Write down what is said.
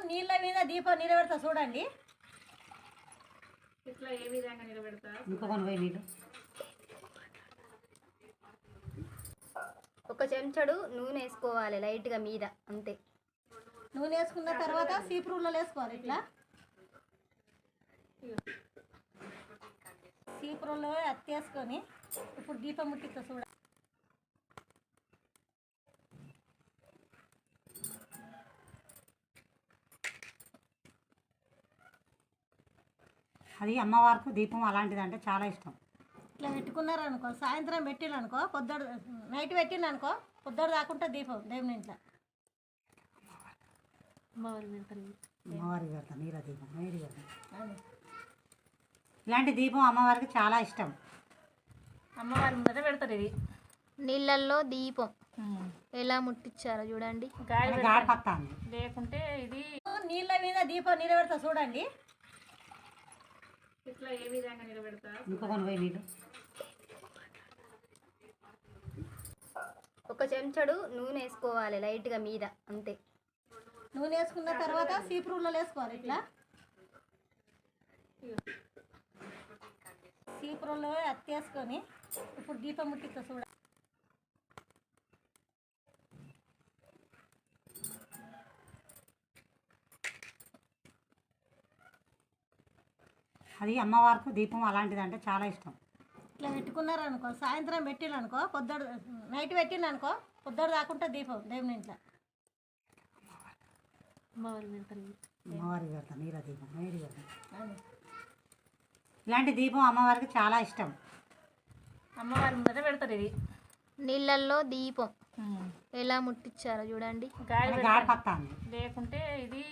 నీళ్ళ మీద దీపం నిలబెడతా చూడండి. ఇట్లా ఏ విధంగా నిలబెడతా? ఇంకొకటి పోయి నీళ్ళు. ఒక చెంచాడు నూనె వేసుకోవాలి లైట్గా మీద, అంతే. నూనె వేసుకున్న తర్వాత సీపురులో వేసుకోవాలి. ఇట్లా సీపురులో అత్తి వేసుకొని ఇప్పుడు దీపం ముట్టిస్తా చూడ. అది అమ్మవారికి దీపం అలాంటిదంటే చాలా ఇష్టం. ఇట్లా పెట్టుకున్నారనుకో, సాయంత్రం పెట్టిననుకో, పొద్దుడు నైట్ పెట్టిననుకో, పొద్దుడు దాకుంటే దీపం దేవుని ఇంట్లో. అమ్మవారికి పెడతాం నీళ్ళ దీపం, వేడి పెడతాం. ఇలాంటి దీపం అమ్మవారికి చాలా ఇష్టం. అమ్మవారి ముందర పెడతారు ఇది. నీళ్ళల్లో దీపం ఎలా ముట్టించారో చూడండి. గాడిపత్తాన్ని లేకుంటే ఇది నీళ్ళ మీద దీపం నిలబెడతా చూడండి. ఇట్లా ఏ విధంగా నిలబెడతా? ఇంకొకటి పోయి నీళ్ళు. ఒక చెంచాడు నూనె వేసుకోవాలి లైట్గా మీద, అంతే. నూనె వేసుకున్న తర్వాత సీపురులో వేసుకోవాలి. ఇట్లా సీపురులో అత్తి వేసుకొని ఇప్పుడు దీపం ముట్టిస్తా చూడ. అది అమ్మవారికి దీపం అలాంటిదంటే చాలా ఇష్టం. ఇట్లా పెట్టుకున్నారనుకో, సాయంత్రం పెట్టిననుకో, పొద్దుడు నైట్ పెట్టిననుకో, పొద్దుడు దాకుంటే దీపం దేవుని ఇంట్లో. అమ్మవారికి పెడతాం నీళ్ళ దీపం, వేడి పెడతాం. ఇలాంటి దీపం అమ్మవారికి చాలా ఇష్టం. అమ్మవారి ముందర పెడతారు ఇది. నీళ్ళల్లో దీపం ఎలా ముట్టించారో చూడండి. గాడిపత్తాన్ని లేకుంటే ఇది